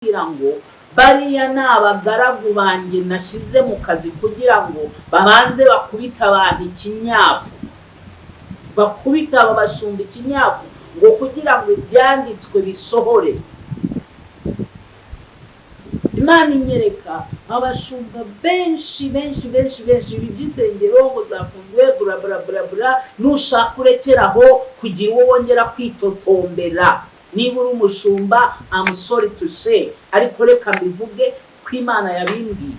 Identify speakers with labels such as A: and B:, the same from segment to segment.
A: kugira ngo bariya ni abagaragu banjye nashize mu kazi kugira ngo babanze bakubita abantu ikinyafu, bakubita aba bashumba ikinyafu ngo kugira ngo ibyanditswe bisohore. Imana inyereka abashumba benshi ibi by'isengero ngo zafunguwe bura nushaka urekeraho kugira uwo wongera kwitotombera. Niba uri umushumba, I'm sorry to say, ariko reka mbivuge ko Imana yabimbwiye.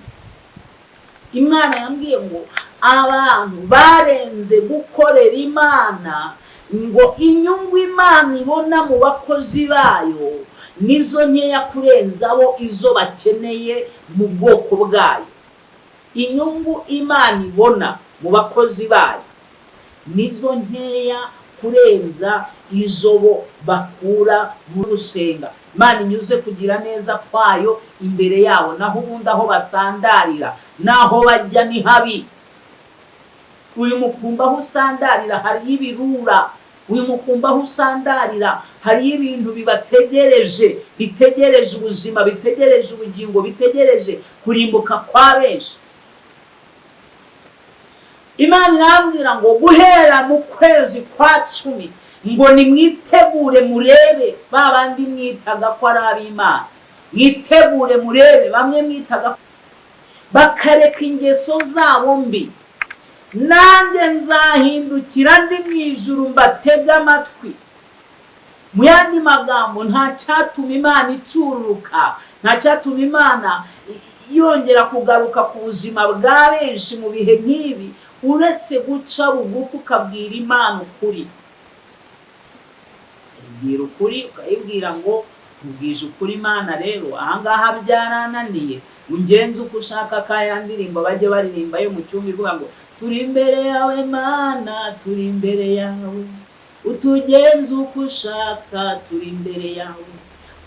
A: Imana yambwiye ngo abantu barenze gukorera Imana, ngo inyungu Imana ibona mu bakozi bayo nizo nkeya kurenza abo izo bakeneye mu bwoko bwayo. Inyungu Imana ibona mu bakozi bayo nizo nkeya kurenza izo bo bakura mu rusenga. Imana inyuze kugira neza kwayo imbere yabo, naho ubundi aho basandarira naho bajya ni habi. Uyu mukumba aho usandarira hariyo ibirura, uyu mukumba aho usandarira hariyo ibintu bibategereje, bitegereje ubuzima, bitegereje ubugingo, bitegereje kurimbuka kwa benshi. Imana irambwira ngo guhera mu kwezi kwa 10 ngo nimwitegure murebe babandi mwitaga ko ari ab'Imana, mwitegure murebe bamwe mwitaga bakareka ingeso zabo mbi, nanjye nzahindukira ndi mu ijuru mbatega amatwi. Mu yandi magambo, nta cyatuma Imana icururuka, nta cyatuma Imana yongera kugaruka ku buzima bwa benshi mu bihe nk'ibi uretse guca bugufi ukabwira Imana ukuri. Ibwira ukuri, ukayibwira ngo ubwije ukuri Imana rero ahangaha byarananiye, ungenze uko ushaka. Kaya ndirimbo bajye baririmba yo mu cyumba ivuga ngo turi imbere yawe Mana, turi imbere yawe, utugenze uko ushaka, turi imbere yawe.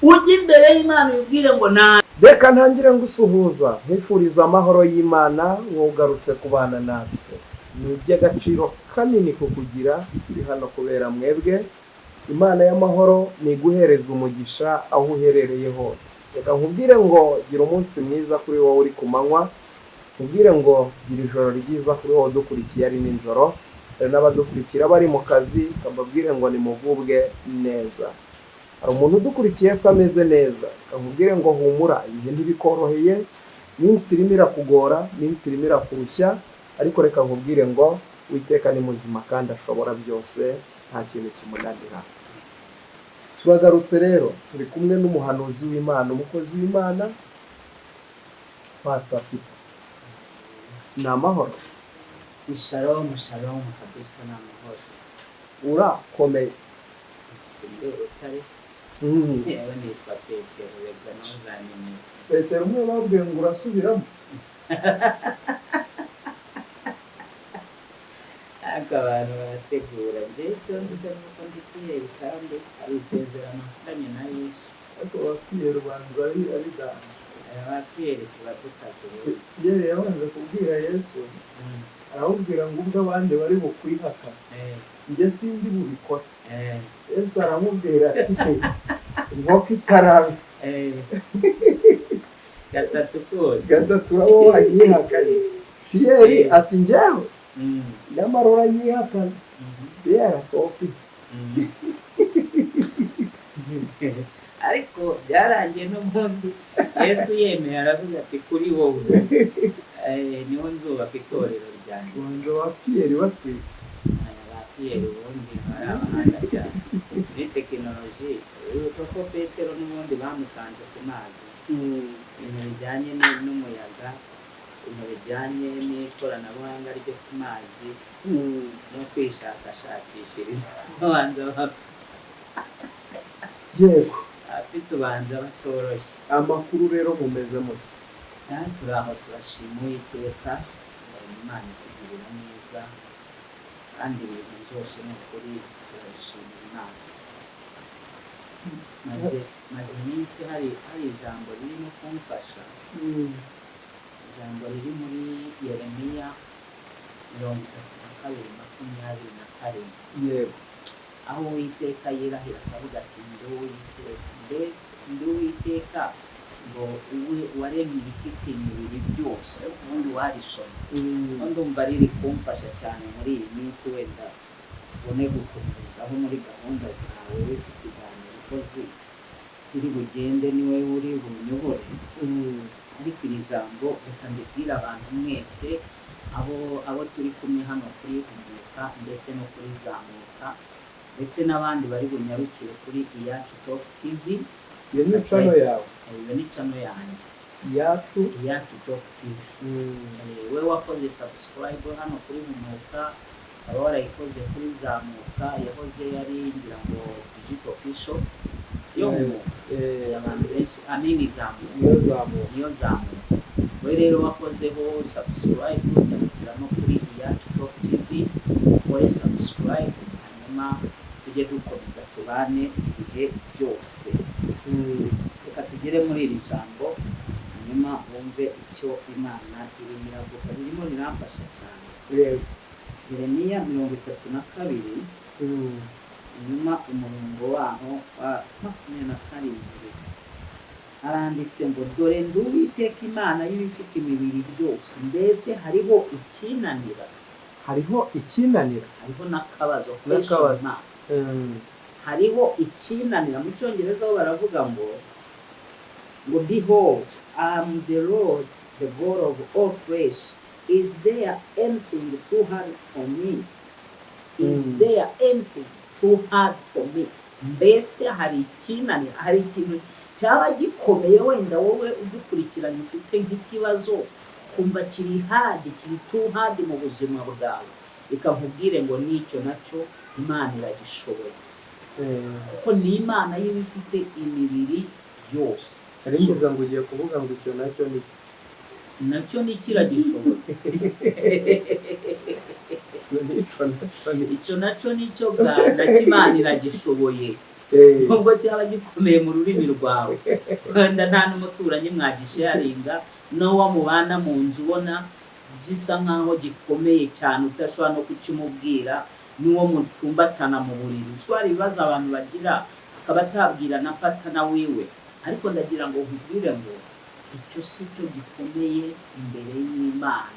A: Ujye imbere y'Imana ubwire ngo na
B: reka ntangire ngusuhuza nkwifuriza amahoro y'Imana. Wogarutse kubana natwe ni iby'agaciro kanini kukugira turi hano kubera mwebwe. Imana y'amahoro ni iguhereza umugisha aho uherereye hose. Reka nkubwire ngo gira umunsi mwiza kuri wowe uri ku manywa, nkubwire ngo gira ijoro ryiza kuri wowe dukurikiye ari nijoro, n'abadukurikira bari mu kazi kambabwire ngo nimugubwe neza. Hari umuntu udukurikiye ko ameze neza, nkubwire ngo humura, ibihe ntibikoroheye, minsi irimo irakugora, minsi irimo irakurushya, ariko reka nkubwire ngo Uwiteka ni muzima kandi ashobora byose, nta kintu kimunanira. Turagarutse rero, turi kumwe n'umuhanuzi w'Imana, umukozi w'Imana, Pastor Peter. Ni amahoro?
A: Shalom kabisa, ni amahoro.
B: Urakomeye?
A: Sinde utarese. Yewe nitwa Petero, rega ntuzamenye.
B: Petero umwe babwiye ngo urasubiramo.
A: Abantu barategura ndetse nzi nuko ndi Pierre kandi ari isezerano mfitanye na Yesu.
B: Ariko wa Pierre banza ari dani.
A: Wa Pierre tuba tutazuru.
B: Yeye yabanze kubwira Yesu. Aramubwira ngo ubwo abandi bari bukwihaka. Njye sindi bubikora. Yesu aramubwira ati inkoko itarabe.
A: Gatatu kose.
B: Gatatu abo wanyihakanye. Pierre ati njyewe nyamara uranyihakana. Pierre atosi.
A: Ariko byarangiye n'ubundi Yesu yemeye aravuga ati kuri wowe niho nzubaka itorero ryanjye.
B: Wanze wa Pierre batwika.
A: Ba Pierre ubundi ari abahanga cyane muri tekinoloji. Kuko Petero n'ubundi bamusanze ku mazi, ibintu bijyanye n'umuyaga, ibintu bijyanye n'ikoranabuhanga ryo ku mazi no kwishakashakishiriza
B: yego
A: afite ubanza batoroshye.
B: Amakuru rero mumeze muto?
A: Turi aho turashima Uwiteka, Imana itugirira neza kandi ibintu byose ni ukuri turashimira Imana. Maze iminsi hari ijambo ririmo kumfasha, ijambo riri muri Yeremiya 32:27.
B: Yego.
A: Aho Uwiteka yirahira akavuga ati ndi Uwiteka, mbese ndi Uwiteka ngo uwe waremye ibifite imibiri byose ariko ubundi warisoma ndumva riri kumfasha cyane muri iyi minsi wenda ubone gukomerezaho muri gahunda zawe wese ikiganiro ko ziri bugende niwe uri bunyobore ariko iri jambo reka ndibwire abantu mwese abo turi kumwe hano kuri Humuka ndetse no kuri Zamuka ndetse n'abandi bari bunyarukire kuri Iyacu Top TV.
B: Iyo ni channel yawe?
A: Iyo ni channel yanjye Iyacu Top TV. We wakoze subscribe hano kuri Humuka, aba warayikoze kuri Zamuka, yahoze yari ngira ngo Digital Official, siyo abantu benshi amini niyo Zamuka. We rero wakozeho subscribe nyarukira no kuri Iyacu Top TV, wowe subscribe hanyuma tujye dukomeza tubane ibihe byose. Reka tugere muri iri jambo hanyuma wumve icyo Imana irimo iravuga, ririmo riramfasha cyane. Yeremiya 32 hanyuma umurongo waho wa 27 aranditse ngo dore ndi Uwiteka Imana y'ibifite imibiri byose, mbese hariho ikinanira?
B: Hariho n'akabazo
A: hariho ikinanira. Mu Cyongereza bo baravuga ngo behold, I am the Lord, the God of all flesh. Is there anything too hard for me? Is there anything too hard for me? Mbese hari ikinanira, hari ikintu cyaba gikomeye wenda wowe udukurikiranye ufite nk'ikibazo kumva kiri too hard mu buzima bwawe, reka nkubwire ngo n'icyo nacyo Imana iragishoboye. Kuko ni Imana y'ibifite imibiri byose.
B: Arimbuza ngo ugiye kuvuga ngo icyo nacyo ni kiragishoboye. Icyo nacyo nicyo Bwana Imana iragishoboye. Nubwo cyaba gikomeye mu rurimi rwawe, wenda nta n'umuturanyi mwagisharinga n'uwo mubana mu nzu ubona gisa nkaho gikomeye cyane utashobora no kukimubwira, n'uwo mutumbatana mu buriri. Twari ibibazo abantu bagira akaba atabwira na patana wiwe, ariko ndagira ngo nkubwire ngo icyo si cyo gikomeye imbere y'Imana.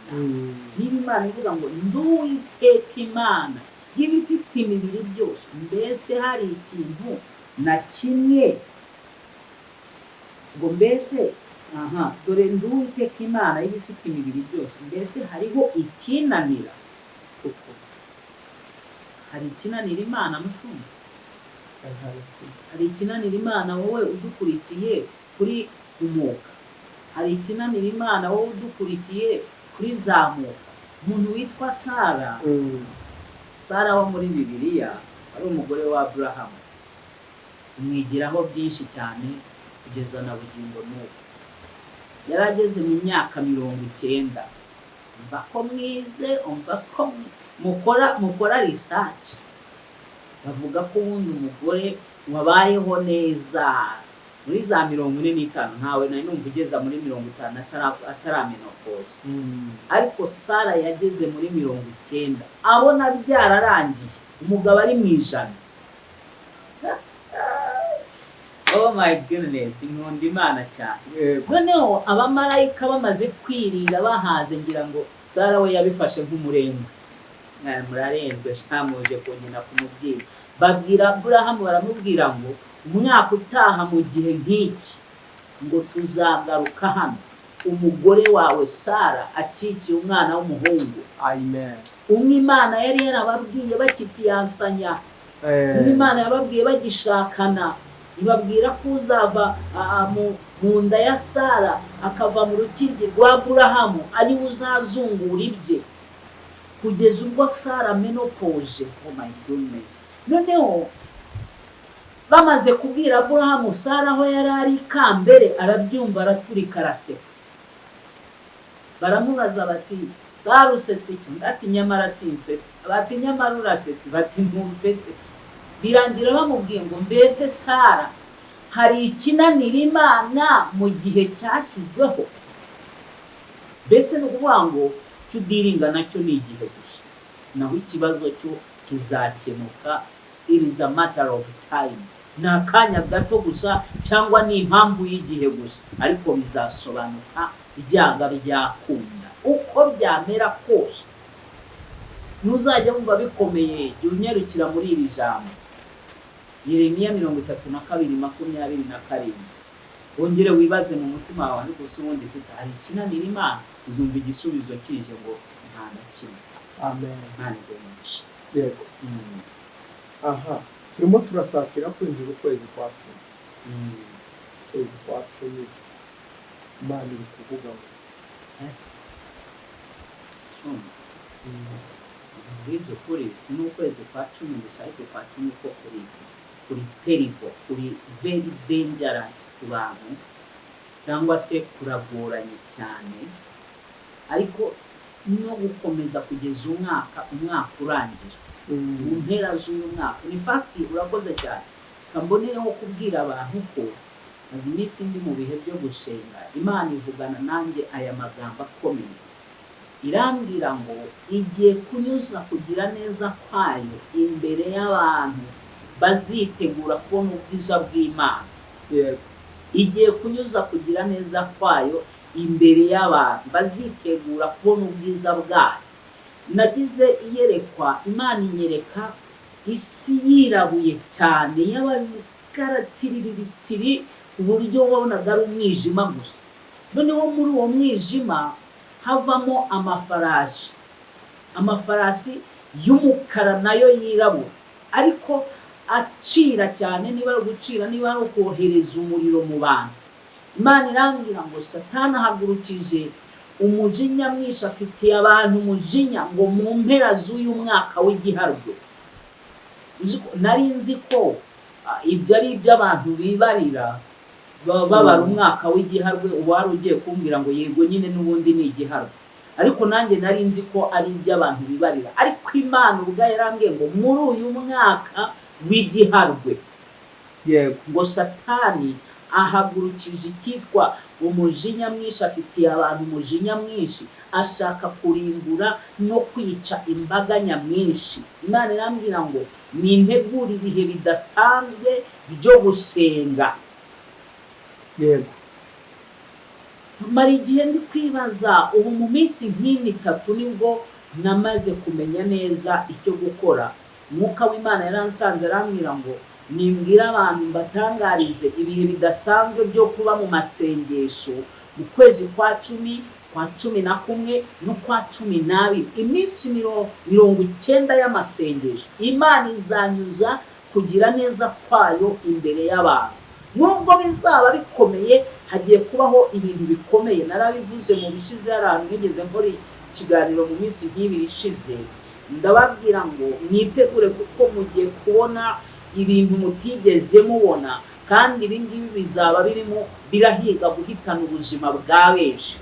B: Niba Imana ivuga ngo ndi Uwiteka Imana y'ibifite imibiri byose, mbese hari ikintu na kimwe ngo mbese dore ndi Uwiteka Imana y'ibifite imibiri byose, mbese hariho ikinanira? Kuko hari ikinanira Imana mushumba? Hari ikinanira Imana wowe udukurikiye kuri Humuka? Hari ikinanira Imana wowe udukurikiye kuri Zamuka? Umuntu witwa Sara wo muri Bibiliya ari umugore wa Aburahamu, umwigiraho byinshi cyane kugeza na bugingo n'ubu. Yarageze mu myaka 90. Umva ko mwize, umva ko mukora research. Bavuga ko ubundi umugore wabayeho neza muri za 45, ntawe nari numva ugeza muri 50 ataramenopoze. Ariko Sara yageze muri 90 abona byararangiye, umugabo ari mu 100. Oh my goodness, inkunda Imana cyane. Noneho abamarayika bamaze kwirira bahaze, ngira ngo Sara we yabifashe nk'umurengwe. Murarenzwe shamuje kongena kumubwira. Babwira Aburahamu, baramubwira ngo umwaka utaha mu gihe nk'iki ngo tuzagaruka hano, umugore wawe Sara akikiye umwana w'umuhungu. Amen.
A: Imana yari yarababwiye bakifiyansanya, Imana yababwiye bagishakana, ibabwira ko uzava mu nda ya Sara akava mu rukiryi rwa Aburahamu ari uzazungura ibye kugeza ubwo Sara menopause. Oh my goodness. Noneho bamaze kubwira Aburahamu, Sara aho yari ari kambere arabyumva, araturika, araseka. Baramubaza bati Sara usetse iki? Ati nyamara sinsetse. Bati nyamara urasetse? Bati ntusetse. Birangira bamubwiye ngo mbese Sara hari ikinanira Imana mu gihe cyashyizweho? Mbese ni ukuvuga ngo cyo udiringa nacyo ni igihe gusa, naho ikibazo cyo kizakemuka. It is a matter of time. ni akanya gato gusa cyangwa ni impamvu y'igihe gusa, ariko bizasobanuka byanga byakunda. Uko byamera kose ntuzajya wumva bikomeye, jya unyarukira muri iri jambo Yeremiya 32:27. wongere wibaze mu mutima wawe, ariko se ubundi kuko hari ikinanira Imana, uzumva igisubizo kije ngo nta na kimwe.
B: amen.
A: Imana igumisha.
B: Yego. Aha, turimo turasatira kwinjira ukwezi kwa cumi. Ukwezi kwa cumi Imana iri kuvuga ngo
A: bwiza ukuri si n'ukwezi kwa cumi gusa, ariko kwa cumi ko kuri terrible, kuri very dangerous ku bantu, cyangwa se kuragoranye cyane, ariko no gukomeza kugeza umwaka urangira, mu mpera z'uyu mwaka. Ni fati, urakoze cyane. Kambonereho kubwira abantu ko maze iminsi ndi mu bihe byo gusenga, Imana ivugana nanjye aya magambo akomeye, irambwira ngo igiye kunyuza kugira neza kwayo imbere y'abantu bazitegura kubona ubwiza bw'Imana. Igiye kunyuza kugira neza kwayo imbere y'abantu bazitegura kubona ubwiza bwayo. Nagize iyerekwa, Imana inyereka isi yirabuye cyane, y'abakaratsiririritiri, uburyo wabonaga ari umwijima gusa. Noneho muri uwo mwijima havamo amafarasi y'umukara nayo yirabura, ariko acira cyane. Niba ari gucira, niba ari ukohereza umuriro mu bantu. Imana irambwira ngo Satani ahagurukije umujinya mwinshi, afitiye abantu umujinya ngo mu mpera z'uyu mwaka w'igiharwe. Nari nzi ko ibyo ari iby'abantu bibarira, babara umwaka w'igiharwe. Uwari ugiye kumbwira ngo yego nyine n'ubundi ni igiharwe, ariko nanjye nari nzi ko ari iby'abantu bibarira. Ariko Imana ubwayo yarambwiye ngo muri uyu mwaka w'igiharwe,
B: yego,
A: ngo Satani ahagurukije icyitwa umujinya mwinshi, afitiye abantu umujinya mwinshi, ashaka kurimbura no kwica imbaga nyamwinshi. Imana irambwira ngo nintegura ibihe bidasanzwe byo gusenga.
B: Yego.
A: Mara igihe ndi kwibaza, ubu mu minsi nk'ini 3 nibwo namaze kumenya neza icyo gukora. Umwuka w'Imana yaransanze arambwira ngo nimbwira abantu mbatangarize ibihe bidasanzwe byo kuba mu masengesho mu kwezi kwa 10, kwa 11 no kwa 12, iminsi 90 y'amasengesho. Imana izanyuza kugira neza kwayo imbere y'abantu. Nubwo bizaba bikomeye, hagiye kubaho ibintu bikomeye. Narabivuze mu bishize, abantu nigeze nkora ikiganiro mu minsi nk'ibiri ishize, ndababwira ngo mwitegure kuko mugiye kubona ibintu mutigeze mubona, kandi ibi ngibi bizaba birimo birahiga guhitana ubuzima bwa benshi.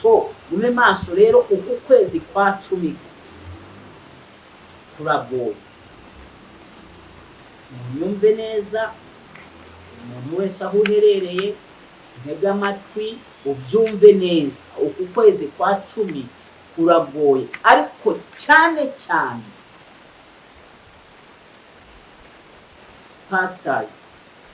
A: So mume maso rero, uku kwezi kwa 10 kuragoye. Munyumve neza, umuntu wese aho uherereye, ntega amatwi ubyumve neza. Uku kwezi kwa 10 kuragoye, ariko cyane cyane pastors,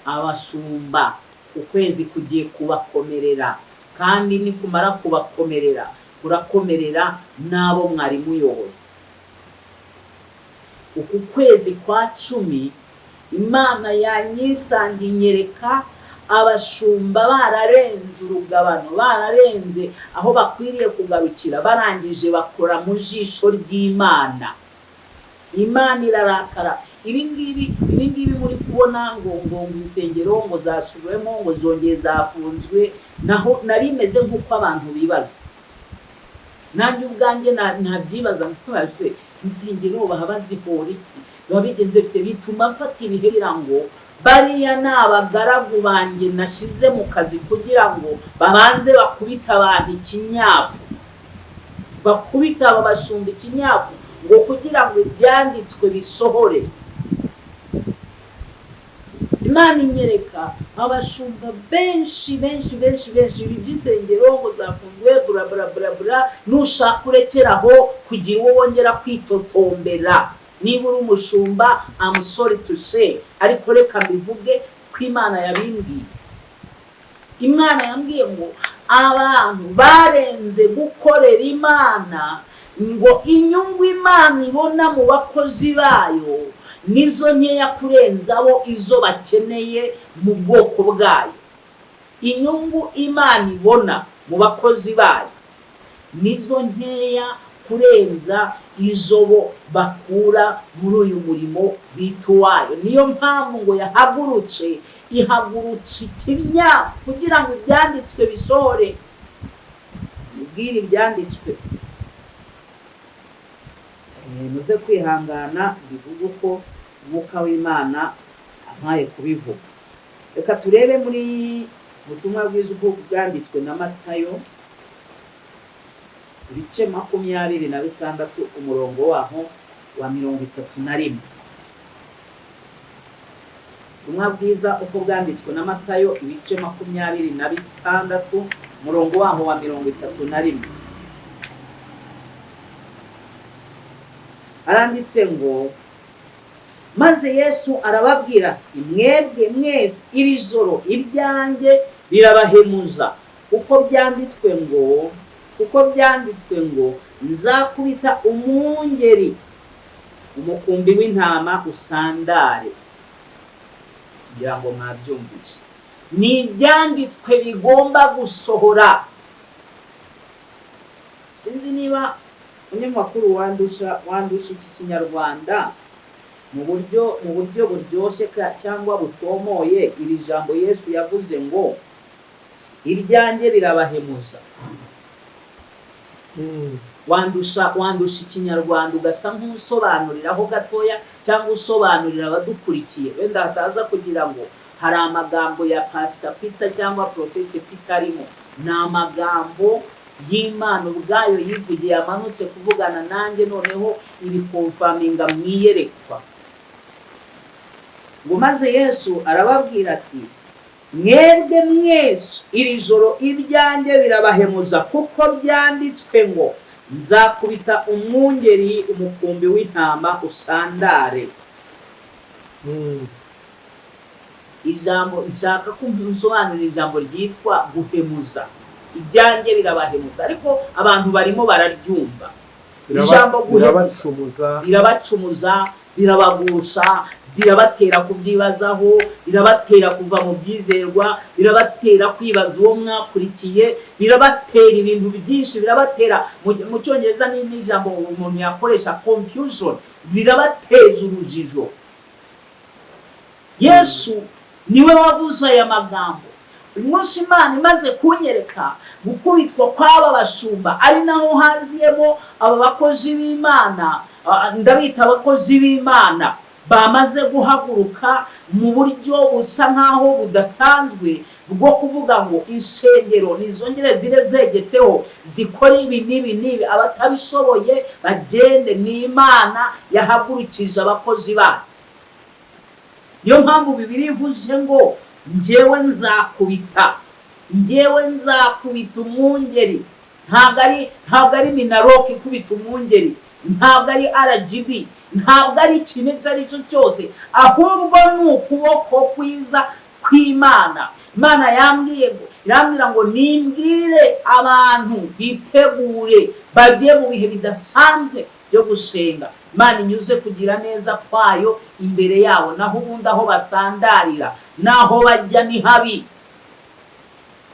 A: abashumba, ukwezi kugiye kubakomerera, kandi nikumara kubakomerera, kurakomerera n'abo mwari muyoboye. Uku kwezi kwa 10 Imana yanyisangiye inyereka abashumba bararenze urugabano, bararenze aho bakwiriye kugarukira, barangije bakora mu jisho ry'Imana. Imana irarakara. Ibi ngibi muri kubona ngo insengero ngo zasubiwemo, ngo zongeye zafunzwe, naho narimeze nk'uko abantu bibaza. Nanjye ubwanjye ntabyibaza, kuko babise insengero baha bazihora iki, babigenze bite, bituma mfata ibihe ngo bariya ni abagaragu banjye nashize mu kazi kugira ngo babanze bakubita abantu ikinyafu, bakubita aba bashumba ikinyafu, ngo kugira ngo ibyanditswe bisohore. Imana inyereka abashumba benshi by'isengero ngo zafunguwe, bla nushaka urekeraho kugira uwo wongera kwitotombera. niba uri umushumba I'm sorry to say, ariko reka mbivuge ko Imana yabimbwiye. Imana yambwiye ngo abantu barenze gukorera Imana, ngo inyungu Imana ibona mu bakozi bayo nizo nkeya kurenza abo izo bakeneye mu bwoko bwayo. Inyungu Imana ibona mu bakozi bayo nizo nkeya kurenza izo bo bakura muri uyu murimo bita uwayo. Niyo mpamvu ngo ihagurutse ikinyafu kugira ngo ibyanditswe bisohore. Mubwire ibyanditswe, muze kwihangana bivuga uko umwuka w'Imana ampaye kubivuga. Reka turebe muri ubutumwa bwiza uko bwanditswe na Matayo ibice 26 umurongo waho wa 31. Ubutumwa bwiza uko bwanditswe na Matayo ibice 26 umurongo waho wa 31. Aranditse ngo, maze Yesu arababwira ati, mwebwe mwese iri joro ibyanjye birabahemuza, kuko byanditswe ngo nzakubita umwungeri umukumbi w'intama usandare. Ngira ngo mwabyumvise, ni ibyanditswe bigomba gusohora. Sinzi niba umunyamakuru wandusha iki Kinyarwanda mu buryo buryoshye cyangwa butomoye iri jambo Yesu yavuze ngo iryanjye birabahemuza. Wandusha Ikinyarwanda ugasa nk'usobanuriraho gatoya cyangwa usobanurira abadukurikiye, wenda hataza kugira ngo hari amagambo ya Pastor Peter cyangwa Prophet Peter arimo. Ni amagambo y'Imana ubwayo yivugiye, amanutse kuvugana nanjye, noneho ibikonfaminga mwiyerekwa. Ngo maze Yesu arababwira ati, mwebwe mwese iri joro ibyanjye birabahemuza, kuko byanditswe ngo nzakubita umwungeri umukumbi w'intama usandare. Ijambo nshaka kumsobanurira ijambo ryitwa guhemuza. Ibyanjye birabahemuza, ariko abantu barimo bararyumva. Ijambo birabacumuza, birabagusha, birabatera kubyibazaho, birabatera kuva mu byizerwa, birabatera kwibaza uwo mwakurikiye, birabatera ibintu byinshi, birabatera mu Cyongereza n'ijambo umuntu yakoresha confusion, birabateza urujijo. Yesu niwe wavuze aya magambo. Umunsi Imana imaze kunyereka gukubitwa kw'aba bashumba, ari naho haziyemo aba bakozi b'Imana, ndabita abakozi b'Imana, bamaze guhaguruka mu buryo busa nkaho budasanzwe bwo kuvuga ngo insengero nizongere zire zegetseho zikora ibi n'ibi, abatabishoboye bagende. Ni Imana yahagurukije abakozi bayo. Niyo mpamvu Bibiliya ivuze ngo njyewe nzakubita umwungeri. Ntabwo ari Minaloc ikubita umwungeri, ntabwo ari RGB, ntabwo ari ikintu icyo ari cyo cyose, ahubwo ni ukuboko kwiza kw'Imana. Imana irambwira ngo nimbwire abantu bitegure bagiye mu bihe bidasanzwe byo gusenga. Imana inyuze kugira neza kwayo imbere yabo, naho ubundi aho basandarira naho bajya ni habi.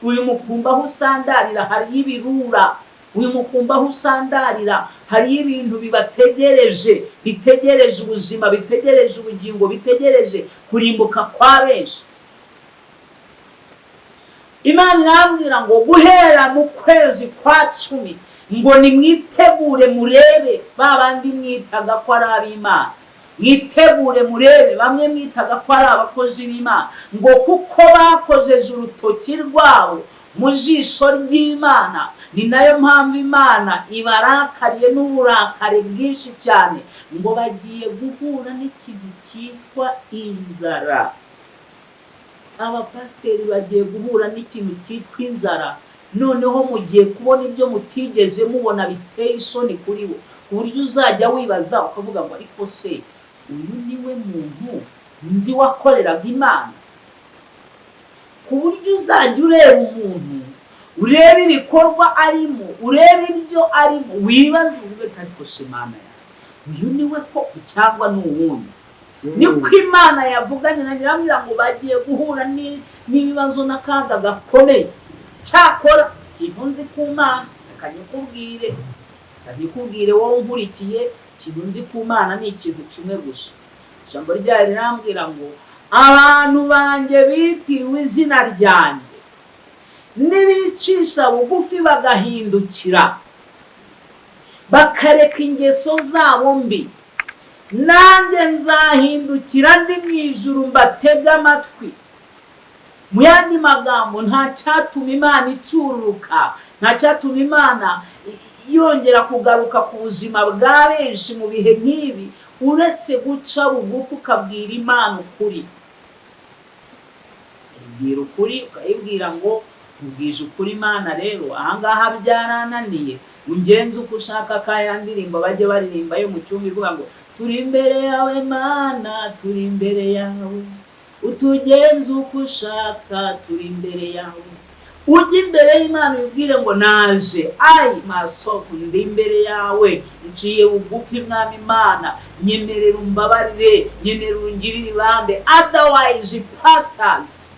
A: Uyu mukumba aho usandarira hariyo ibirura, uyu mukumba aho usandarira hariyo ibintu bibategereje, bitegereje ubuzima, bitegereje ubugingo, bitegereje kurimbuka kwa benshi. Imana irambwira ngo guhera mu kwezi kwa 10 ngo nimwitegure murebe babandi mwitaga ko ari ab'Imana, mwitegure murebe bamwe mwitaga ko ari abakozi b'Imana, ngo kuko bakojeje urutoki rwabo mu jisho ry'Imana. Ni nayo mpamvu Imana ibarakariye n'uburakari bwinshi cyane, ngo bagiye guhura n'ikintu cyitwa inzara. Abapasiteri bagiye guhura n'ikintu cyitwa inzara. Noneho mugiye kubona ibyo mutigeze mubona biteye isoni kuri bo. ku buryo uzajya wibaza ukavuga ngo ariko se uyu niwe muntu nzi wakoreraga Imana, ku buryo uzajya ureba umuntu, ureba ibikorwa arimo, ureba ibyo arimo, wibaza uvuge ariko se Imana yawe uyu niwe koko cyangwa ni uwundi? Niko Imana yavuganye nanjye irambwira ngo bagiye guhura n'ibibazo n'akaga gakomeye. Cyakora ikintu nzi ku Mana akanyikubwire wowe unkurikiye, ikintu nzi ku Mana ni ikintu kimwe gusa. Ijambo ryayo rirambwira ngo abantu banjye bitiriwe izina ryanjye nibicisha bugufi bagahindukira bakareka ingeso zabo mbi, nanjye nzahindukira ndi mu ijuru mbatega amatwi. Mu yandi magambo, nta cyatuma Imana icururuka, nta cyatuma Imana yongera kugaruka ku buzima bwa benshi mu bihe nk'ibi uretse guca bugufi ukabwira Imana ukuri. Ubwira ukuri, ukayibwira ngo ubwije ukuri Imana rero ahangaha byarananiye, ungenze uko ushaka. Kaya ndirimbo bajye baririmba yo mu cyumba ivuga ngo turi imbere yawe Mana, turi imbere yawe, utugenze uko ushaka, turi imbere yawe. Ujye imbere y'Imana ubwire ngo naje, masofu ndi imbere yawe, nciye bugufi Mwami Imana, nyemerera umbabarire, nyemerera ungirire ibambe. Otherwise pastors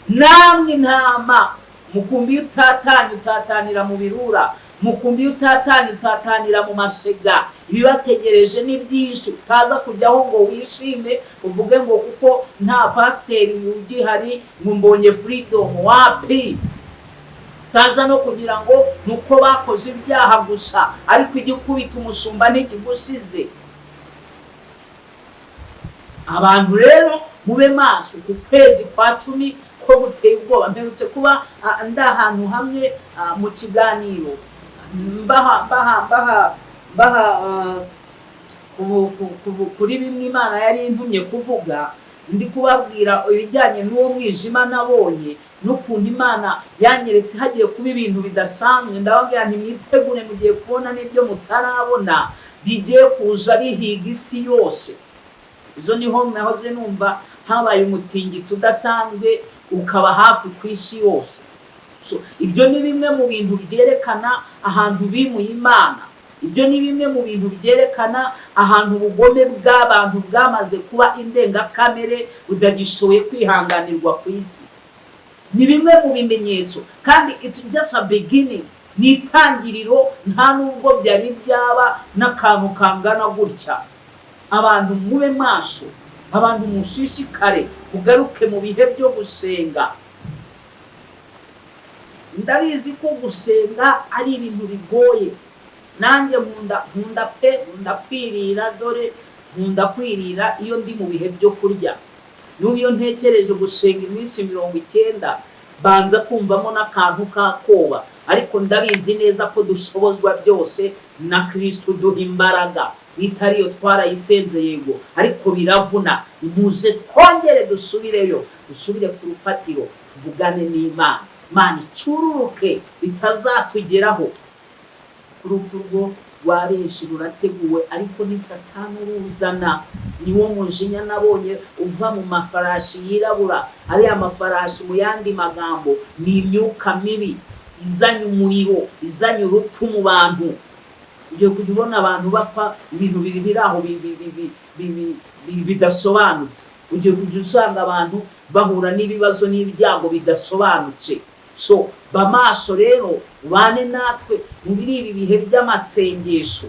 A: namwe intama mukumbi utatanira mu birura, mukumbi utatanira mu masega. Ibibategereje ni byinshi, utaza kujyaho ngo wishime uvuge ngo kuko nta pasiteri ugihari ngo mbonye freedom. Wapi? Utaza no kugira ngo nuko bakoze ibyaha gusa, ariko ijya ukubita umushumba ntikigusize. Abantu rero mube maso ku kwezi kwa 10 ko guteye ubwoba. Mperutse kuba ndahantu hamwe mu kiganiro mbaha kuri bimwe Imana yari intumye kuvuga, ndi kubabwira ibijyanye n'uwo mwijima nabonye n'ukuntu Imana yanyeretse hagiye kuba ibintu bidasanzwe. Ndababwira nti mwitegure, mugiye kubona n'ibyo mutarabona bigiye kuza bihiga isi yose. Izo niho nahoze numva habaye umutingito udasanzwe ukaba hafi ku isi yose. Ibyo ni bimwe mu bintu byerekana ahantu bimuye Imana. Ibyo ni bimwe mu bintu byerekana ahantu ubugome bw'abantu bwamaze kuba indengakamere budagishoboye kwihanganirwa ku isi. Ni bimwe mu bimenyetso, kandi it's just a beginning. Ni itangiriro, nta nubwo byari byaba n'akantu kangana gutya. Abantu mube maso, abantu mushishikare, ugaruke mu bihe byo gusenga. Ndabizi ko gusenga ari ibintu bigoye. Nanjye nkunda kwirira, dore nkunda kwirira iyo ndi mu bihe byo kurya. N'iyo ntekereje gusenga iminsi 90 banza kumvamo n'akantu kakoba, ariko ndabizi neza ko dushobozwa byose na Kristo duha imbaraga. Bitariyo twarayisenze yego, ariko biravuna. Imuze twongere dusubireyo, dusubire ku rufatiro, tuvugane n'Imana. Imana icururuke bitazatugeraho. Urupfu rwo rwa benshi rurateguwe, ariko ni Satani uruzana. Niwo mujinya nabonye uva mu mafarashi yirabura. Ariya mafarashi mu yandi magambo ni imyuka mibi izanye umuriro, izanye urupfu mu bantu. Ugiye kujya ubona abantu bapfa ibintu biri aho bidasobanutse. Ugiye kujya usanga abantu bahura n'ibibazo n'ibyago bidasobanutse. Bamaso rero ubane natwe mu ibi bihe by'amasengesho.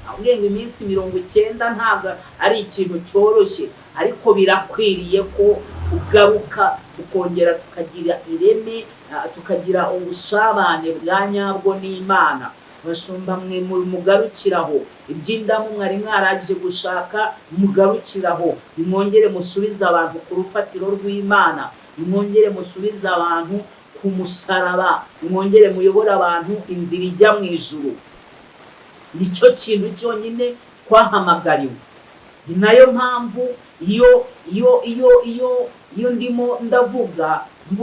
A: Ahubwo iminsi 90 ntabwo ari ikintu cyoroshye, ariko birakwiriye ko tugaruka tukongera tukagira ireme, tukagira ubusabane bwa nyabwo n'Imana. Bashumba mwe mugarukiraho, iby'indamu mwari mwaraje gushaka mugarukiraho. Nimwongere musubiza abantu ku rufatiro rw'Imana, nimwongere musubiza abantu ku musaraba, nimwongere muyobora abantu inzira ijya mu ijuru. Nicyo kintu cyonyine twahamagariwe. Ni nayo mpamvu iyo ndimo mvuga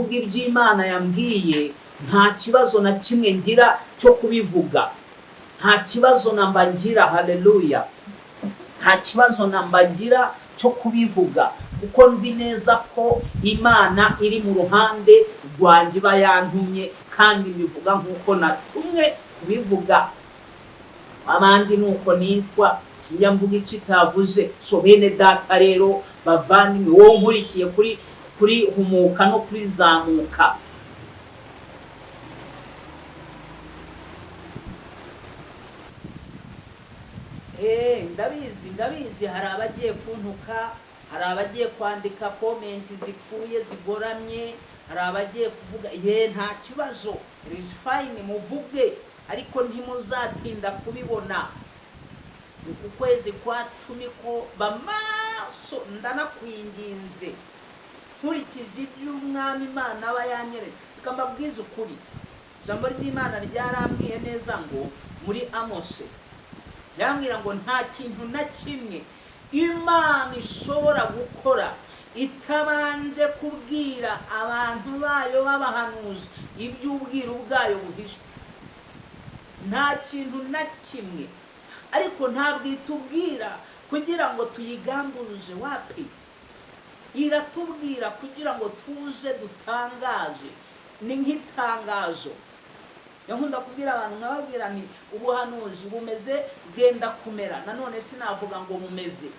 A: iby'Imana yambwiye, nta kibazo na kimwe ngira cyo kubivuga. nta kibazo namba ngira. Haleluya. Nta kibazo namba ngira cyo kubivuga, kuko nzi neza ko Imana iri mu ruhande rwanjye iba yantumye, kandi bivuga nk'uko natumwe kubivuga. Abandi nuko nitwa kijya mvuga icyo itavuze. So bene data rero bavandimwe, wowe nkurikiye kuri humuka no kuri zamuka, ndabizi hari abagiye kuntuka, hari abagiye kwandika comment zipfuye zigoramye, hari abagiye kuvuga nta kibazo, it is fine, muvuge, ariko ntimuzatinda kubibona. Uku kwezi kwa 10 ko bamaso ndanakwinginze, nkurikije iby'umwami Imana aba yanyeretse. Ikambabwiza ukuri, ijambo ry'Imana ryarambwiye neza ngo muri Amose yambwira ngo nta kintu na kimwe Imana ishobora gukora itabanje kubwira abantu bayo b'abahanuzi iby'ubwiru bwayo buhishe. Nta kintu na kimwe, ariko ntabwo itubwira kugira ngo tuyigamburuze. Wapi, iratubwira kugira ngo tuze dutangaje. Ni nk'itangazo. Nkunda kubwira abantu, nkababwira nti ubuhanuzi bumeze bwenda kumera, nanone sinavuga ngo bumeze,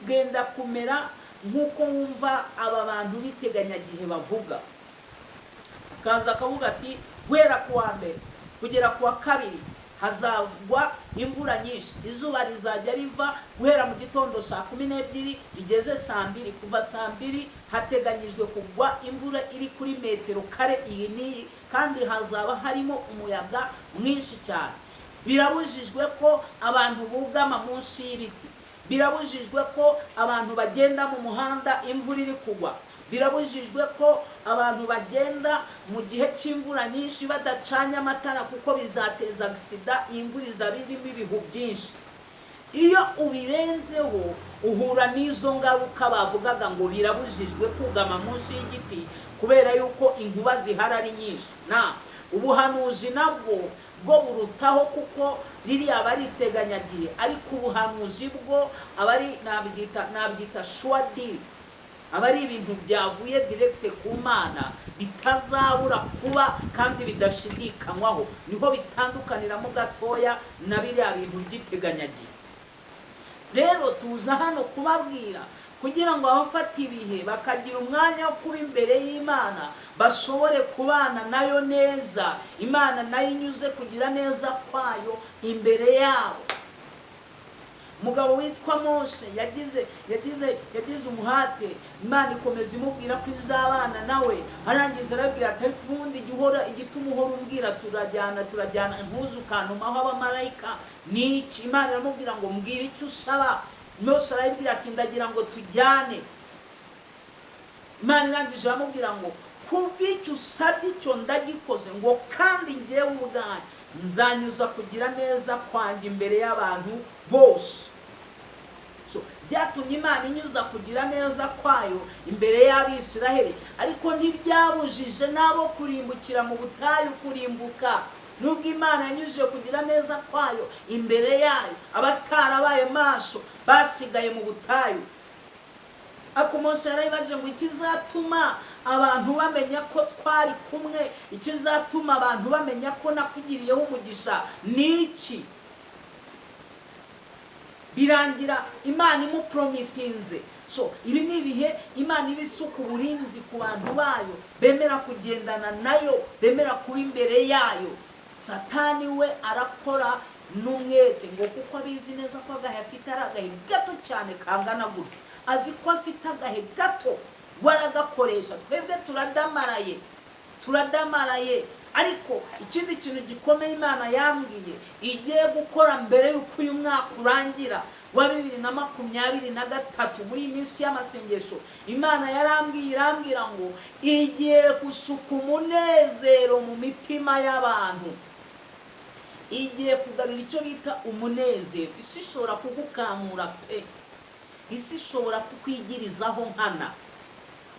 A: bwenda kumera nk'uko wumva aba bantu biteganyagihe bavuga. Akaza akavuga ati guhera ku wa mbere kugera ku wa kabiri hazagwa imvura nyinshi, izuba rizajya riva guhera mu gitondo saa 12 rigeze saa 2. Kuva saa 2 hateganyijwe kugwa imvura iri kuri metero kare iyi n'iyi, kandi hazaba harimo umuyaga mwinshi cyane. Birabujijwe ko abantu bugama munsi y'ibiti, birabujijwe ko abantu bagenda mu muhanda imvura iri kugwa, birabujijwe ko abantu bagenda mu gihe cy'imvura nyinshi badacanye amatara, kuko bizateza agisida. Imvura izaba irimo ibihu byinshi. Iyo ubirenzeho uhura n'izo ngaruka bavugaga ngo birabujijwe kugama munsi y'igiti, kubera yuko inkuba zihari ari nyinshi. Na ubuhanuzi nabwo bwo burutaho, kuko ririya bariteganyagihe, ariko ubuhanuzi bwo abari nabyita shwadi, abari ibintu byavuye direct ku Mana, bitazabura kuba kandi bidashidikanywaho. Niho bitandukaniramo gatoya na biriya bintu by'iteganyagihe. Rero tuza hano kubabwira kugira ngo abafata ibihe bakagira umwanya wo kuba imbere y'Imana, bashobore kubana nayo neza, Imana nayo inyuze kugira neza kwayo imbere yabo. Mugabo witwa Mose yagize umuhate, Imana ikomeza imubwira ko izabana nawe. Arangiza arabwira ati kubundi igituma uhora umbwira turajyana ntuzukantumaho abamarayika n'iki? Imana iramubwira ngo mbwira icyo usaba. Mose arabwira ati ndagira ngo tujyane. Imana irangije aramubwira ngo kubw'icyo usabye icyo ndagikoze, ngo kandi njyewe ubwanjye nzanyuza kugira neza kwanjye imbere y'abantu bose. Byatumye Imana inyuza kugira neza kwayo imbere y'Abisiraheli, ariko ntibyabujije nabo kurimbukira mu butayu kurimbuka. Nubwo Imana yanyujije kugira neza kwayo imbere yayo, abatarabaye maso basigaye mu butayu. Ako Mose yarabibaje ngo ikizatuma abantu bamenya ko twari kumwe, ikizatuma abantu bamenya ko nakugiriyeho umugisha niki? Birangira Imana imupromisinze. So ibi ni ibihe Imana ibisuka uburinzi ku bantu bayo bemera kugendana nayo, bemera kuba imbere yayo. Satani we arakora n'umwete, ngo kuko abizi neza ko agahe afite ari agahe gato cyane kangana gutya, azi ko afite agahe gato waragakoresha. Twebwe turadamaraye. Ariko ikindi kintu gikomeye Imana yambwiye igiye gukora mbere y'uko uyu mwaka urangira wa 2023, muri iminsi y'amasengesho, Imana irambwira ngo igiye gusuka umunezero mu mitima y'abantu. Igiye kugarura icyo bita umunezero. Isi ishobora kugukamura pe, isi ishobora kukwigirizaho nkana.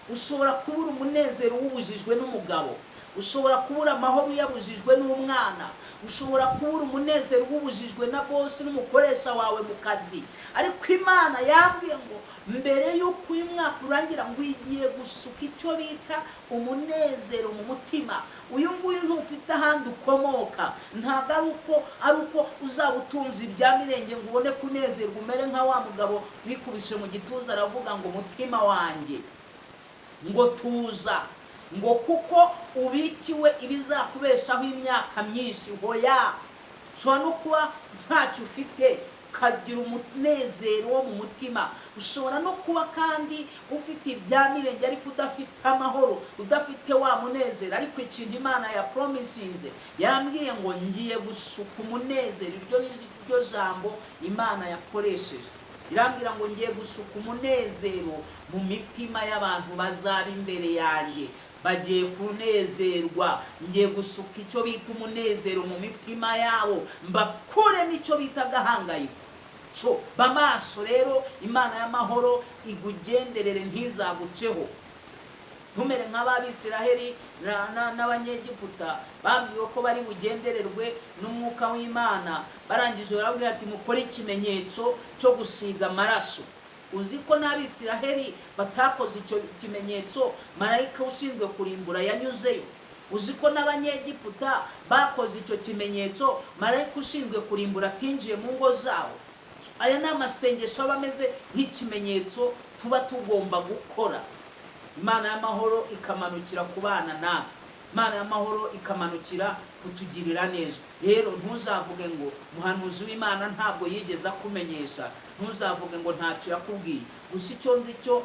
A: Ushobora kubura umunezero wubujijwe n'umugabo, ushobora kubura amahoro uyabujijwe n'umwana, ushobora kubura umunezero ubujijwe na bosi n'umukoresha wawe mu kazi. Ariko Imana yambwiye ngo mbere y'uko uyu mwaka urangira ngo igiye gusuka icyo bita umunezero mu mutima. Uyu nguyu ntufite ahandi ukomoka, ntabwo ari uko uzaba utunze ibya mirenge ngo ubone kunezerwa umere nka wa mugabo wikubise mu gituza aravuga ngo umutima wanjye ngo tuza, ngo kuko ubikiwe ibizakubeshaho imyaka myinshi. Hoya, ushobora no kuba ntacyo ufite ukagira umunezero wo mu mutima. Ushobora no kuba kandi ufite ibya mirenge ariko udafite amahoro, udafite wa munezero. Ariko ikintu Imana ya promisinze, yambwiye ngo ngiye gusuka umunezero. Iryo ni ryo jambo Imana yakoresheje. Irambwira ngo ngiye gusuka umunezero mu mitima y'abantu bazaba imbere yanjye, bagiye kunezerwa. Ngiye gusuka icyo bita umunezero mu mitima yabo, mbakuremo icyo bita agahangayiko. So bamaso rero, Imana y'amahoro igugenderere ntizaguceho. Ntumere nk'Abisiraheli n'Abanyegiputa babwiwe ko bari bugendererwe n'umwuka w'Imana, barangije barabwira ati mukore ikimenyetso cyo gusiga amaraso. Uzi ko n'Abisiraheli batakoze icyo kimenyetso, marayika ushinzwe kurimbura yanyuzeyo. Uzi ko n'Abanyegiputa bakoze icyo kimenyetso, marayika ushinzwe kurimbura atinjiye mu ngo zabo. Aya ni amasengesho aba ameze nk'ikimenyetso tuba tugomba gukora. Imana y'amahoro ikamanukira ku bana natwe, Imana y'amahoro ikamanukira kutugirira neza. Rero ntuzavuge ngo muhanuzi w'Imana ntabwo yigeze akumenyesha, ntuzavuge ngo ntacyo yakubwiye. Gusa icyo nzi cyo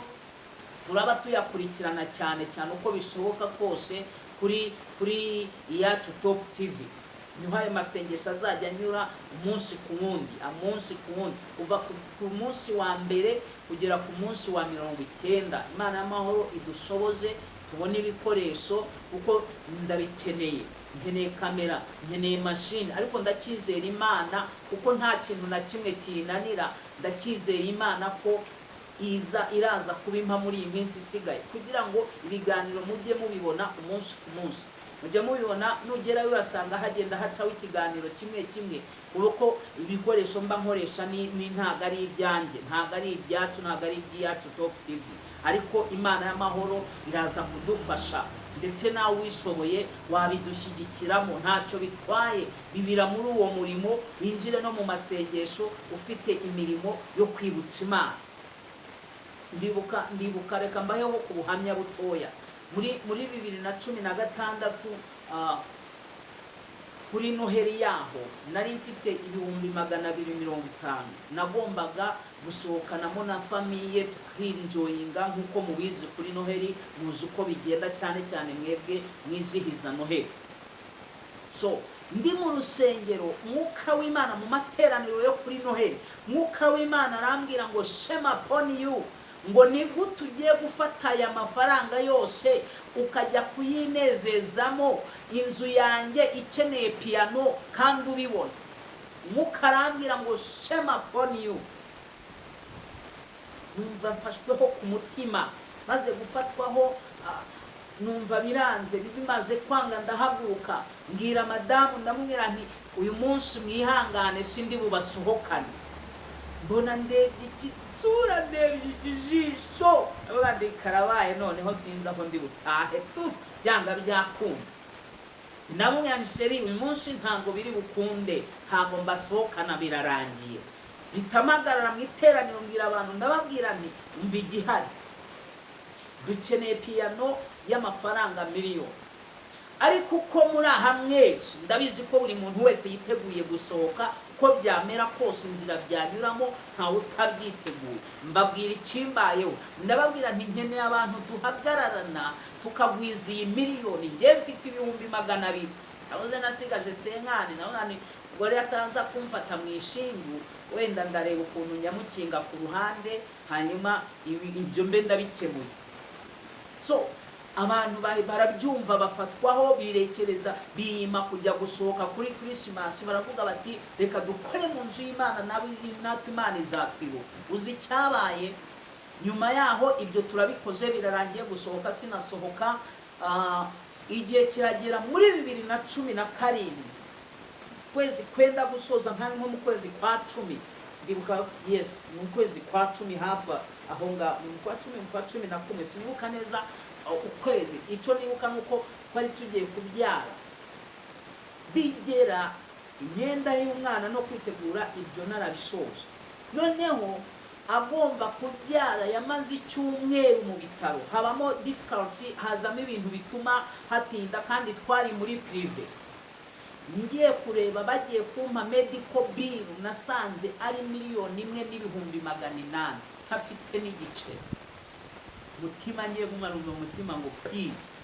A: turaba tuyakurikirana cyane cyane uko bishoboka kose kuri Iyacu Top TV. Niho ayo masengesho azajya anyura umunsi ku wundi, kuva ku munsi wa mbere kugera ku munsi wa 90. Imana y'amahoro idushoboze tubone ibikoresho kuko ndabikeneye. Nkeneye kamera, nkeneye mashini, ariko ndacyizera Imana kuko nta kintu na kimwe kinanira. Ndacyizera Imana ko iraza kubimpa muri iyi minsi isigaye, kugira ngo ibiganiro mujye mubibona umunsi ku munsi. Mujya mubibona, nugerayo urasanga hagenda hacaho ikiganiro kimwe kimwe, kuko ibikoresho mba nkoresha ni ntago ari ibyanjye, ntago ari ibyacu, ntago ari iby'Iyacu Top TV. Ariko Imana y'amahoro iraza kudufasha, ndetse nawe wishoboye wabidushyigikiramo, ntacyo bitwaye. Bibira muri uwo murimo, winjire no mu masengesho ufite imirimo yo kwibutsa Imana. Ndibuka reka mbayeho ku buhamya butoya. Muri 2016 kuri Noheri yaho nari mfite 250. Nagombaga gusohokanamo na famiye tukinjoyinga nk'uko mubizi kuri Noheri, muzi uko bigenda cyane cyane mwebwe mwizihiza Noheri. So ndi mu rusengero, mwuka w'Imana mu materaniro yo kuri Noheri, mwuka w'Imana arambwira ngo shema upon you, ngo ni gute ugiye gufata aya mafaranga yose ukajya kuyinezezamo inzu yanjye ikeneye piano kandi ubibona. Mukarambira ngo shema upon you. Numva mfashweho ku mutima, maze gufatwaho numva biranze, bimaze kwanga ndahaguruka mbwira madamu, ndamubwira nti uyu munsi mwihangane sindi bubasohokane. Mbona ndebye ikitsura, ndebye ikijisho, avuga ndi karabaye noneho sinzi aho ndi butahe tu byanga byakunda. Ndamubwira nti sheri uyu munsi ntabwo biri bukunde, ntabwo mbasohokana birarangiye. Bitamagarara mu iteraniro mbwira abantu, ndababwira nti umva igihari, dukeneye piano y'amafaranga miliyoni. Ariko uko muri aha mwese ndabizi ko buri muntu wese yiteguye gusohoka, uko byamera kose inzira byanyuramo ntawe utabyiteguye. Mbabwira ikimbayeho, ndababwira nti nkeneye abantu duhagararana tukagwiza iyi miliyoni. Njye mfite 200,000, nahoze nasigaje senkani, naho gore atanza kumfata mu ishingu, wenda ndareba ukuntu nyamukinga ku ruhande, hanyuma ibyo mbe ndabikemuye. So abantu barabyumva, bafatwaho, birekereza, biyima kujya gusohoka kuri Christmas. Baravuga bati reka dukore mu nzu y'Imana, natwe Imana izatwibuka. Uzi cyabaye nyuma yaho? Ibyo turabikoze birarangiye, gusohoka sinasohoka. igihe kiragera muri 2017 kwezi kwenda gusoza nka nko mu kwezi kwa 10 ndibuka yes mu kwezi kwa 10 hafa aho nga mu kwa 10 na kumwe sinibuka neza ukwezi icyo nibuka nuko twari tugiye kubyara bigera imyenda y'umwana no kwitegura ibyo narabishoje noneho agomba kubyara yamaze icyumweru mu bitaro habamo difficulty hazamo ibintu bituma hatinda kandi twari muri prive ngiye kureba bagiye kumpa medical bill nasanze ari 1,800,000 ntafite n'igice mutima ngiye kumarumva mutima ngo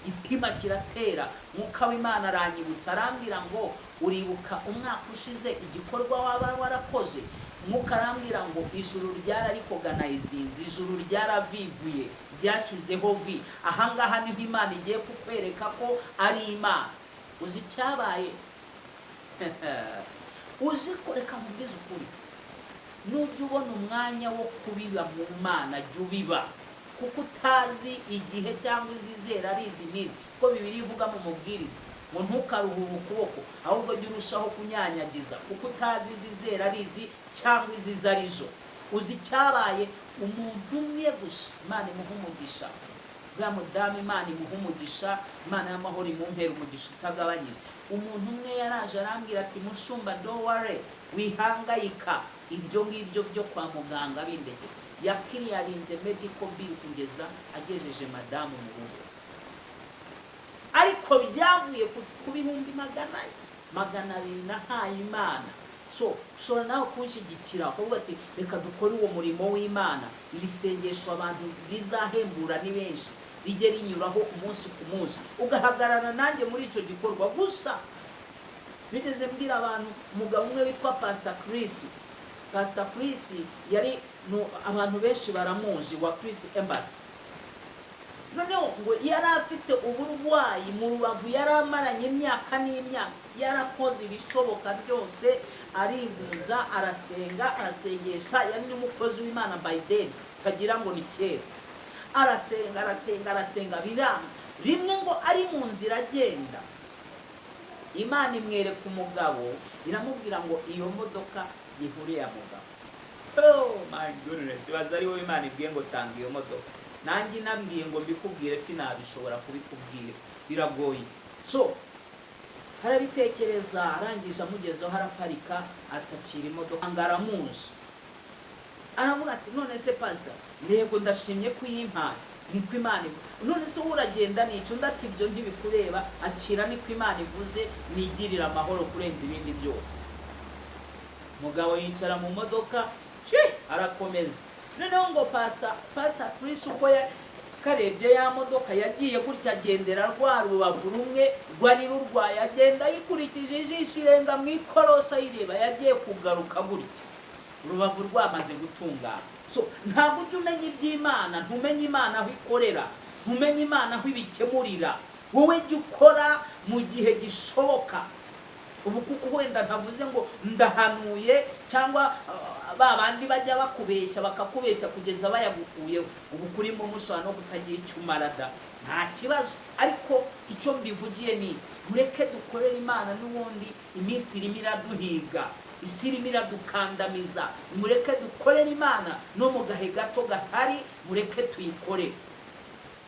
A: itima kiratera mwuka w'Imana aranyibutsa arambwira ngo uribuka umwaka ushize igikorwa waba warakoze mwuka arambwira ngo ijuru ryararikoganizinze ijuru ryaravivuye ryashyizeho vi ahangaha niho Imana igiye kukwereka ko ari Imana uzi cyabaye uzi ko reka mubwize ukuri nujya ubona umwanya wo kubiba mu Mana jya ubiba kuko utazi igihe cyangwa izizera ari izi n'izi ko Bibiliya ivuga mu mubwiriza ngo ntukaruhure ukuboko ahubwo jya urushaho kunyanyagiza kuko utazi izizera ari izi cyangwa iziza arizo uzi cyabaye umuntu umwe gusa Imana imuha umugisha bwa mudamu Imana imuha umugisha Imana y'amahoro imumpera umugisha utagabanyije umuntu umwe yaraje arambwira ati mushumba don't worry wihangayika ibyo ngibyo byo kwa muganga bindege yakiriyarinze medical bill kugeza agejeje madamu mu rugo ariko byavuye ku 200,000 nahaye Imana so ushobora nawe kunshyigikira ahubwo ati reka dukore uwo murimo w'Imana iri sengesho abantu rizahembura ni benshi rijye rinyuraho umunsi ku munsi ugahagarara nanjye muri icyo gikorwa gusa bigeze mbwira abantu umugabo umwe witwa Pastor Chris yari abantu benshi baramuzi wa Chris Embassy noneho ngo yari afite uburwayi mu rubavu yaramaranye imyaka n'imyaka yarakoze ibishoboka byose arivuza arasenga arasengesha yari n'umukozi w'Imana Biden kagira ngo ni kera arasenga biranga rimwe ngo ari mu nzira agenda Imana imwereka umugabo iramubwira ngo iyo modoka yihuriye mugabo oh my goodness baza ari wowe Imana ibwiye ngo tanga iyo modoka nanjye nambwiye ngo mbikubwire sinabishobora kubikubwira biragoye so harabitekereza arangije amugezeho haraparika atakira imodoka ngaramuzi aravuga ati none se pastor ntego ndashimye kuyimpaye niko Imana ivuze none se uragenda n'icyo ndati ibyo ntibikureba akira niko Imana ivuze nigirira amahoro kurenza ibindi byose mugabo yicara mu modoka arakomeza noneho ngo Pastor Chris uko karebye ya modoka yagiye gutya agendera rwa rubavu rumwe rwari rurwaye agenda yikurikije ijisho irenga mu ikorosa yireba yagiye kugaruka gutya urubavu rwamaze gutungana so ntabwo ujya umenya iby'Imana ntumenye Imana aho ikorera ntumenye Imana aho ibikemurira wowe jya ukora mu gihe gishoboka ubu kuko wenda ntavuze ngo ndahanuye cyangwa babandi bajya bakubeshya bakakubeshya kugeza bayagukuyeho ubu kuri mu mushwana no kutagira icyo umarada nta kibazo ariko icyo mbivugiye ni mureke dukorera Imana n'ubundi iminsi irimo iraduhiga isi irimo iradukandamiza mureke dukorera Imana no mu gahe gato gahari mureke tuyikore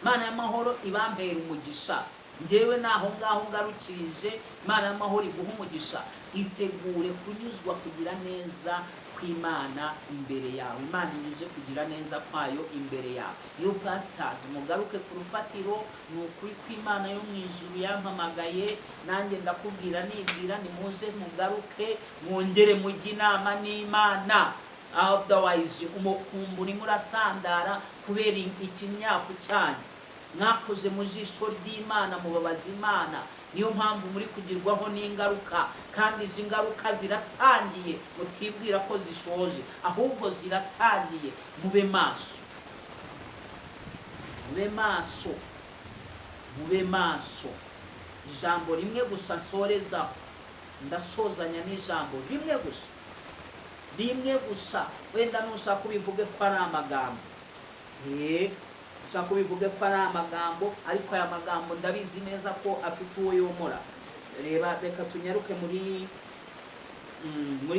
A: Imana y'amahoro ibampera umugisha njyewe naho ngaho ngarukirije Imana y'amahoro iguha umugisha itegure kunyuzwa kugira neza kw'Imana imbere yawe Imana inyuze kugira neza kwayo imbere yawe iyo pastors mugaruke ku rufatiro ni ukuri kw'Imana yo mu ijuru yampamagaye nanjye ndakubwira nibwira nimuze mugaruke mwongere mujye inama n'Imana otherwise umukumburi murasandara kubera ikinyafu cyanyu mwakoze mu jisho ry'Imana mubabaza Imana niyo mpamvu muri kugirwaho n'ingaruka kandi izi ngaruka ziratangiye mutibwira ko zishoje ahubwo ziratangiye mube maso ijambo rimwe gusa nsoreza ndasozanya n'ijambo rimwe gusa wenda nushaka ubivuge ko ari amagambo nshaka kubivuge ko ari amagambo, ariko aya magambo ndabizi neza ko afite uwo yomora. Reka tunyaruke muri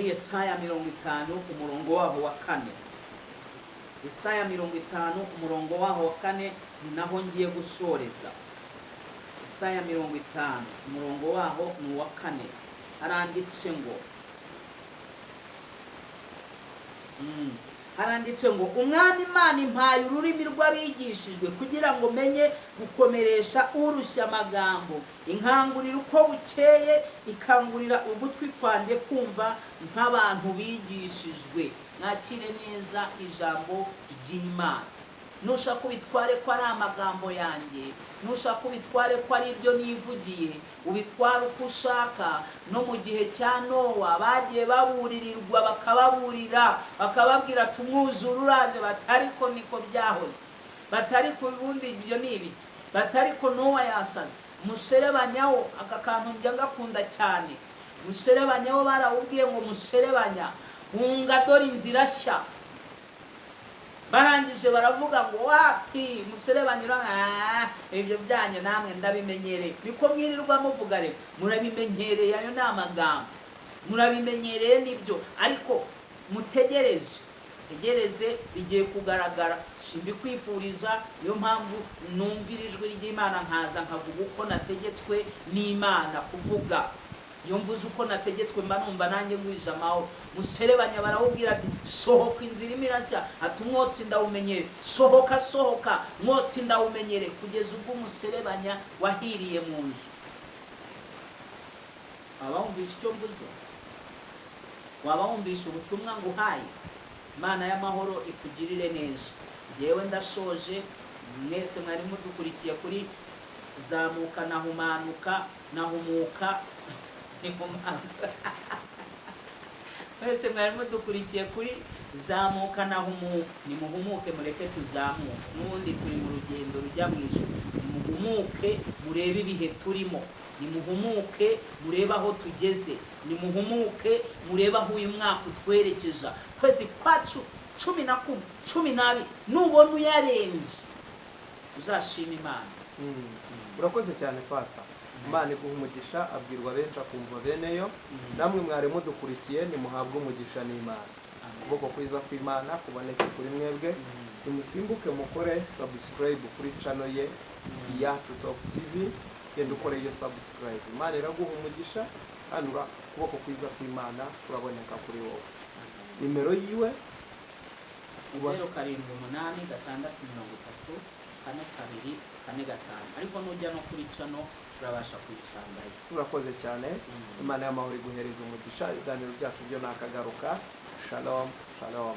A: Yesaya 50 umurongo waho wa 4. Yesaya 50 umurongo waho wa 4 ni naho ngiye gusoreza. Yesaya 50 umurongo waho ni wa 4, haranditse ngo umwami Imana impaye ururimi rw'abigishijwe kugira ngo menye gukomeresha urushya amagambo, inkangurira uko bukeye, ikangurira ugutwi kwanjye kumva nk'abantu bigishijwe. Mwakire neza ijambo ry'Imana. Nushaka ubitware ko ari amagambo yanjye, nushaka ubitware ko ari ibyo nivugiye, ubitware uko ushaka. No mu gihe cya Nowa bagiye baburirirwa, bakababurira, bakababwira ati umwuzure uraje, batariko niko byahoze, batariko ubundi ibyo ni ibiki, batariko Nowa yasaze. Muserebanyaho, aka kantu njya ngakunda cyane. Muserebanyaho barawubwiye ngo muserebanya hunga dore inzira shya. Barangije baravuga ngo wapi muserebanyira, ibyo byanyu namwe ndabimenyereye. Niko mwirirwa muvuga rero, murabimenyereye, ayo ni amagambo murabimenyereye nibyo, ariko mutegereze bigiye kugaragara. Simbikwifuriza, niyo mpamvu numvira ijwi ry'Imana nkaza nkavuga uko nategetswe n'Imana kuvuga. Iyo mvuze uko nategetswe mba numva nanjye ngwije amahoro. Muserebanya barawubwira ati sohoka inzira imirashya, ati umwotsi ndawumenyere, sohoka mwotsi ndawumenyere, kugeza ubwo umuserebanya wahiriye mu nzu. Waba wumvisha icyo mvuze? Waba wumvisha ubutumwa nguhaye? Imana y'amahoro ikugirire neza. Yewe ndashoje, mwese mwari mudukurikiye kuri zamuka nahumanuka, nahumuka mwese mwari mudukurikiye kuri zamuka nahumuka, nimuhumuke mureke tuzamuke. N'ubundi turi mu rugendo rujya mu ijuru. Nimuhumuke murebe ibihe turimo, nimuhumuke murebe aho tugeze, nimuhumuke murebe aho uyu mwaka utwerekeza. Kwezi kwa 11, nubona uyarenze uzashima Imana.
B: Urakoze cyane Pastor. Imana iguha umugisha, abwirwa benshi akumva beneyo. Namwe mwari mudukurikiye, nimuhabwe umugisha n'Imana. Ubwo kwiza kw'Imana kuboneke kuri mwebwe. Nimusimbuke mukore subscribe kuri channel ye ya Top TV, genda ukore iyo subscribe. Imana iraguha umugisha, kandi ukuboko kwiza kw'Imana kuraboneka kuri wowe. Nimero yiwe
A: 0786334245, ariko nujya no kuri channel turabasha kuyisangayo.
B: Urakoze cyane. Imana y'amahoro iguhereza umugisha. Ibiganiro byacu byo nakagaruka. Shalom.